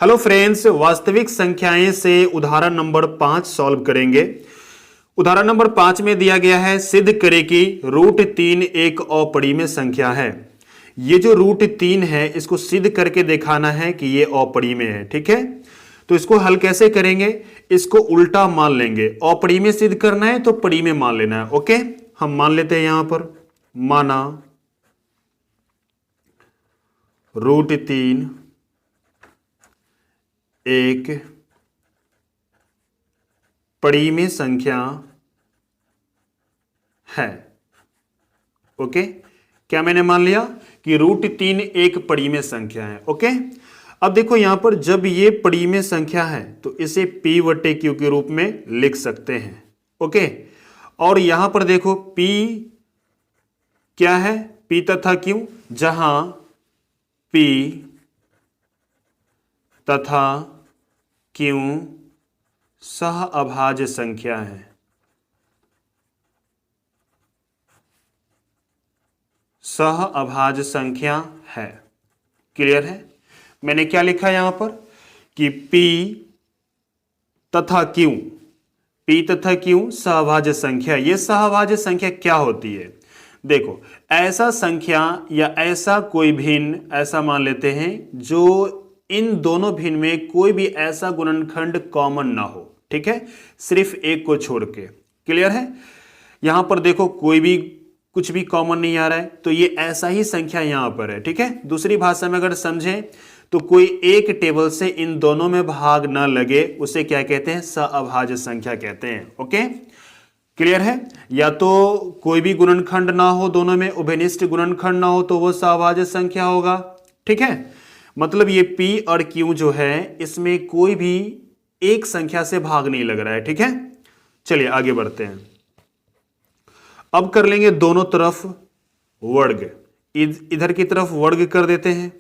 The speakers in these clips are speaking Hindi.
हेलो फ्रेंड्स, वास्तविक संख्याएं से उदाहरण नंबर 5 सॉल्व करेंगे। उदाहरण नंबर 5 में दिया गया है, सिद्ध करें कि √3 एक अपरिमेय संख्या है। ये जो √3 है इसको सिद्ध करके दिखाना है कि ये अपरिमेय है। ठीक है, तो इसको हल कैसे करेंगे? इसको उल्टा मान लेंगे। अपरिमेय सिद्ध करना है तो परिमेय मान लेना है। ओके, हम मान लेते हैं यहां पर, माना √3 एक परिमेय संख्या है। ओके, क्या मैंने मान लिया कि √3 एक परिमेय संख्या है। ओके, अब देखो यहां पर जब ये परिमेय संख्या है तो इसे P/Q के रूप में लिख सकते हैं। ओके, और यहां पर देखो P क्या है? P तथा Q, जहां P तथा Q सह अभाज्य संख्या है। सह अभाज्य संख्या है। क्लियर है? मैंने क्या लिखा यहां पर कि P तथा Q सहअभाज्य संख्या। यह सहअभाज्य संख्या क्या होती है? देखो, ऐसा संख्या या ऐसा कोई भिन्न, ऐसा मान लेते हैं जो इन दोनों भिन्न में कोई भी ऐसा गुणनखंड कॉमन ना हो। ठीक है, सिर्फ एक को छोड़ के। क्लियर है? यहां पर देखो कोई भी कुछ भी कॉमन नहीं आ रहा है, तो ये ऐसा ही संख्या यहां पर है। ठीक है, दूसरी भाषा में अगर समझें तो कोई एक टेबल से इन दोनों में भाग ना लगे, उसे क्या कहते हैं? सहअभाज्य संख्या कहते हैं। ओके, क्लियर है? या तो कोई भी गुणनखंड ना हो, दोनों में उभयनिष्ठ गुणनखंड ना हो, तो वो सहअभाज्य संख्या होगा। ठीक है, मतलब ये P और Q जो है इसमें कोई भी एक संख्या से भाग नहीं लग रहा है। ठीक है, चलिए आगे बढ़ते हैं। अब कर लेंगे दोनों तरफ वर्ग। इधर की तरफ वर्ग कर देते हैं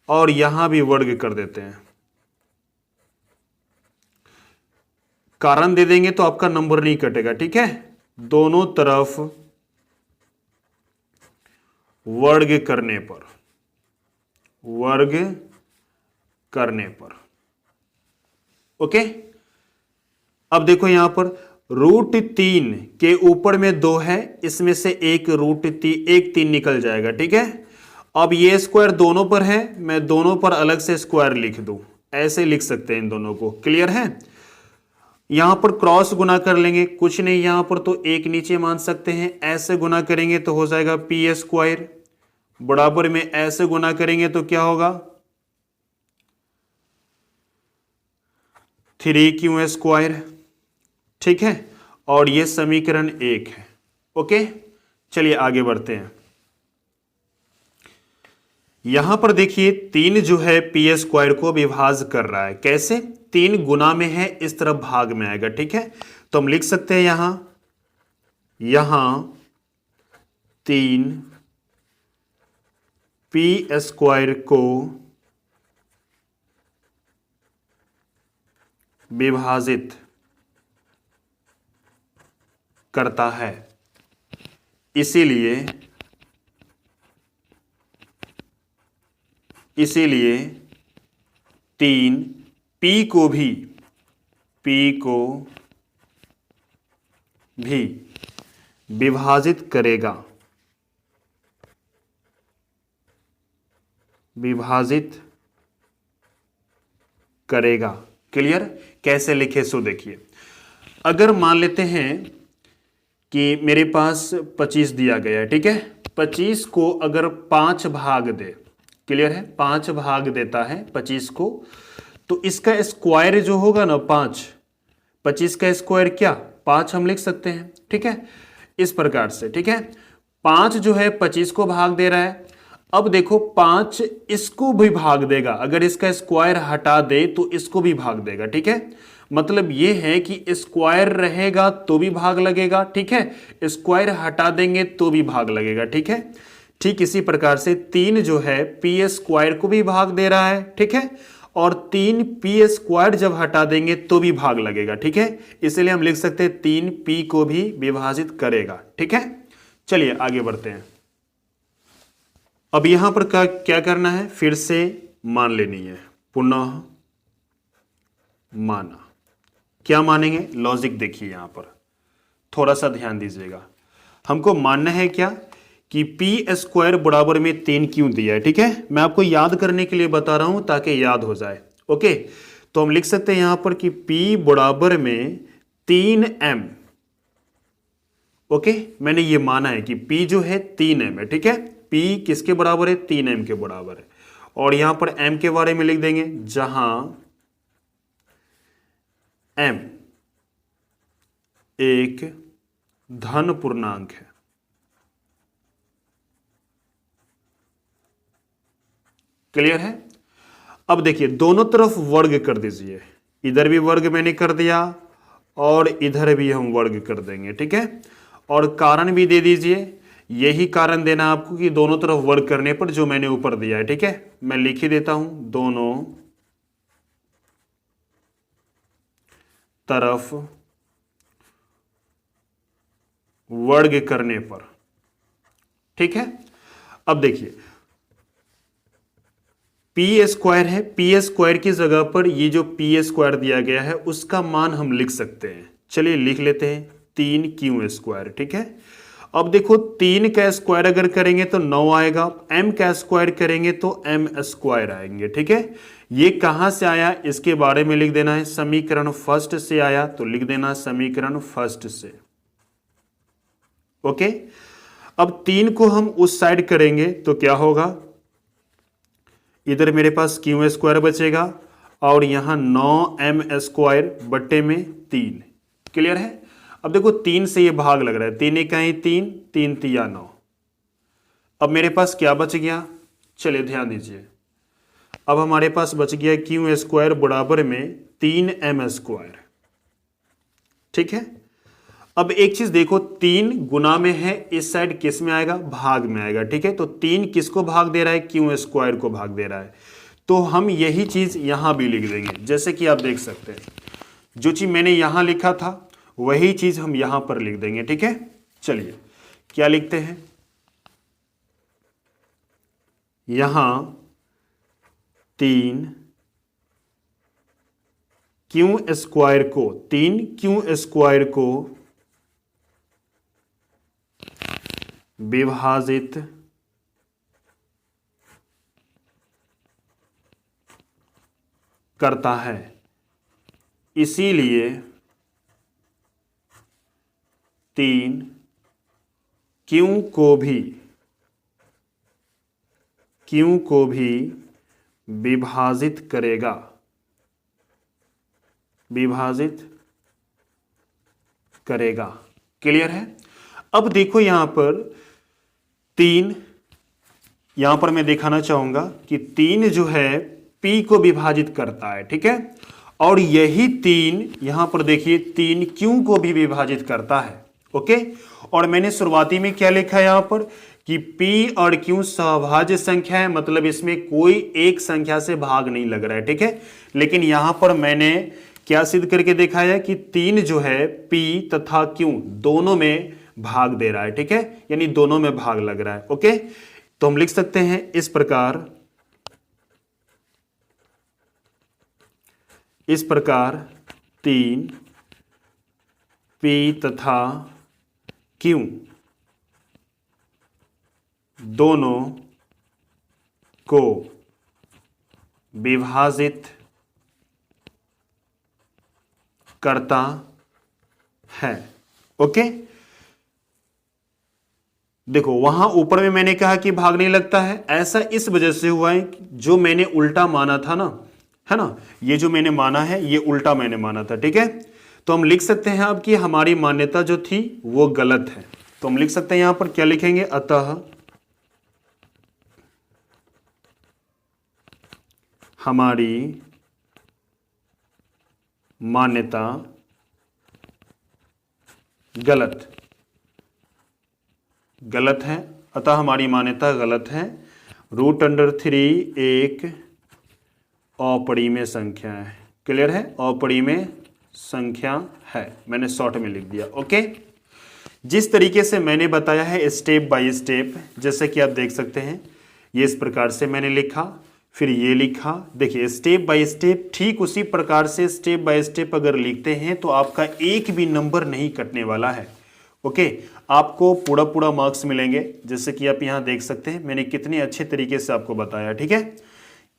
और यहां भी वर्ग कर देते हैं। कारण दे देंगे तो आपका नंबर नहीं कटेगा। ठीक है, दोनों तरफ वर्ग करने पर ओके। अब देखो यहां पर √3 के ऊपर में 2 है, इसमें से एक √3 निकल जाएगा। ठीक है, अब ये स्क्वायर दोनों पर है, मैं दोनों पर अलग से स्क्वायर लिख दूं, ऐसे लिख सकते हैं इन दोनों को। क्लियर है? यहां पर क्रॉस गुना कर लेंगे, कुछ नहीं, यहां पर तो एक नीचे मान सकते हैं। ऐसे गुना करेंगे तो हो जाएगा P² बराबर में ऐसे गुना करेंगे तो क्या होगा? 3Q²। ठीक है, और यह समीकरण 1 है। ओके, चलिए आगे बढ़ते हैं। यहां पर देखिए 3 जो है P² को विभाज्य कर रहा है। कैसे? 3 गुना में है, इस तरफ भाग में आएगा। ठीक है, तो हम लिख सकते हैं यहां 3 P² को विभाजित करता है, इसीलिए 3 P को भी विभाजित करेगा। क्लियर? कैसे लिखे सो देखिए। अगर मान लेते हैं कि मेरे पास 25 दिया गया है। ठीक है, 25 को अगर 5 भाग दे, क्लियर है, 5 भाग देता है 25 को, तो इसका स्क्वायर जो होगा ना 25 का स्क्वायर क्या? 5 हम लिख सकते हैं। ठीक है, इस प्रकार से। ठीक है, 5 जो है 25 को भाग दे रहा है। अब देखो 5 इसको भी भाग देगा, अगर इसका स्क्वायर हटा दे तो इसको भी भाग देगा। ठीक है, मतलब यह है कि स्क्वायर रहेगा तो भी भाग लगेगा। ठीक है, स्क्वायर हटा देंगे तो भी भाग लगेगा। ठीक है, ठीक इसी प्रकार से 3 जो है P² को भी भाग दे रहा है। ठीक है, और 3 P² जब हटा देंगे तो भी भाग लगेगा। ठीक है, इसलिए हम लिख सकते हैं 3 P को भी विभाजित करेगा। ठीक है, चलिए आगे बढ़ते हैं। अब यहां पर क्या करना है? फिर से मान लेनी है, पुनः माना। क्या मानेंगे, लॉजिक देखिए यहां पर थोड़ा सा ध्यान दीजिएगा। हमको मानना है क्या कि पी स्क्वायर बराबर में 3 क्यों दिया है, ठीक है। मैं आपको याद करने के लिए बता रहा हूं ताकि याद हो जाए। ओके, तो हम लिख सकते हैं यहां पर कि P बराबर में 3m। ओके, मैंने ये माना है कि P जो है 3m है, ठीक है। P किसके बराबर है, 3m के बराबर है। और यहां पर m के बारे में लिख देंगे, जहां m एक धन पूर्णांक है। क्लियर है। अब देखिए दोनों तरफ वर्ग कर दीजिए, इधर भी वर्ग मैंने कर दिया और इधर भी हम वर्ग कर देंगे, ठीक है। और कारण भी दे दीजिए, यही कारण देना आपको कि दोनों तरफ वर्ग करने पर जो मैंने ऊपर दिया है, ठीक है। मैं लिख ही देता हूं, दोनों तरफ वर्ग करने पर, ठीक है। अब देखिए पी स्क्वायर है, पी स्क्वायर की जगह पर ये जो पी स्क्वायर दिया गया है उसका मान हम लिख सकते हैं। चलिए लिख लेते हैं 3q स्क्वायर, ठीक है। अब देखो 3 का स्क्वायर अगर करेंगे तो 9 आएगा, m का स्क्वायर करेंगे तो m स्क्वायर आएंगे, ठीक है। ये कहां से आया इसके बारे में लिख देना है, समीकरण फर्स्ट से आया तो लिख देना समीकरण फर्स्ट से। ओके, अब 3 को हम उस साइड करेंगे तो क्या होगा, इधर मेरे पास क्यू स्क्वायर बचेगा और यहां 9m स्क्वायर बट्टे में 3। क्लियर है। अब देखो 3 से ये भाग लग रहा है, 3 इकाई 3, 3 तिया 9। अब मेरे पास क्या बच गया, चलिए ध्यान दीजिए। अब हमारे पास बच गया क्यू स्क्वायर बराबर में 3m स्क्वायर, ठीक है। अब एक चीज देखो, 3 गुना में है, इस साइड किस में आएगा, भाग में आएगा, ठीक है। तो 3 किसको भाग दे रहा है, क्यू स्क्वायर को भाग दे रहा है। तो हम यही चीज यहां भी लिख देंगे, जैसे कि आप देख सकते हैं जो चीज मैंने यहां लिखा था वही चीज हम यहां पर लिख देंगे, ठीक है। चलिए क्या लिखते हैं, यहां 3 क्यू स्क्वायर को, 3 क्यू स्क्वायर को विभाजित करता है, इसीलिए 3 क्यू को भी विभाजित करेगा, विभाजित करेगा। क्लियर है। अब देखो यहां पर 3, यहां पर मैं दिखाना चाहूंगा कि 3 जो है P को विभाजित करता है, ठीक है। और यही 3 यहां पर देखिए 3 Q को भी विभाजित करता है। ओके, और मैंने शुरुआती में क्या लिखा है यहां पर कि P और Q सहभाज्य संख्या है, मतलब इसमें कोई एक संख्या से भाग नहीं लग रहा है, ठीक है। लेकिन यहां पर मैंने क्या सिद्ध करके दिखाया कि 3 जो है P तथा Q दोनों में भाग दे रहा है, ठीक है, यानी दोनों में भाग लग रहा है। ओके, तो हम लिख सकते हैं इस प्रकार, 3 P तथा Q दोनों को विभाजित करता है। ओके, देखो वहां ऊपर में मैंने कहा कि भाग नहीं लगता है, ऐसा इस वजह से हुआ है जो मैंने उल्टा माना था ना, है ना, ये जो मैंने माना है ये उल्टा मैंने माना था, ठीक है। तो हम लिख सकते हैं अब कि हमारी मान्यता जो थी वो गलत है। तो हम लिख सकते हैं यहां पर क्या लिखेंगे, अतः हमारी मान्यता गलत है, अतः हमारी मान्यता गलत है। √3 एक अपरिमेय संख्या है। क्लियर है, अपरिमेय संख्या है, मैंने शॉर्ट में लिख दिया। ओके, जिस तरीके से मैंने बताया है स्टेप बाय स्टेप, जैसे कि आप देख सकते हैं ये इस प्रकार से मैंने लिखा फिर ये लिखा। देखिए स्टेप बाय स्टेप, ठीक उसी प्रकार से स्टेप बाय स्टेप अगर लिखते हैं तो आपका एक भी नंबर नहीं कटने वाला है। ओके, आपको पूरा पूरा मार्क्स मिलेंगे, जैसे कि आप यहां देख सकते हैं मैंने कितने अच्छे तरीके से आपको बताया। ठीक है,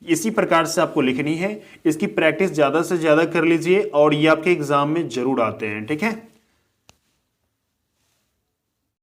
इसी प्रकार से आपको लिखनी है। इसकी प्रैक्टिस ज्यादा से ज्यादा कर लीजिए और ये आपके एग्जाम में जरूर आते हैं। ठीक है।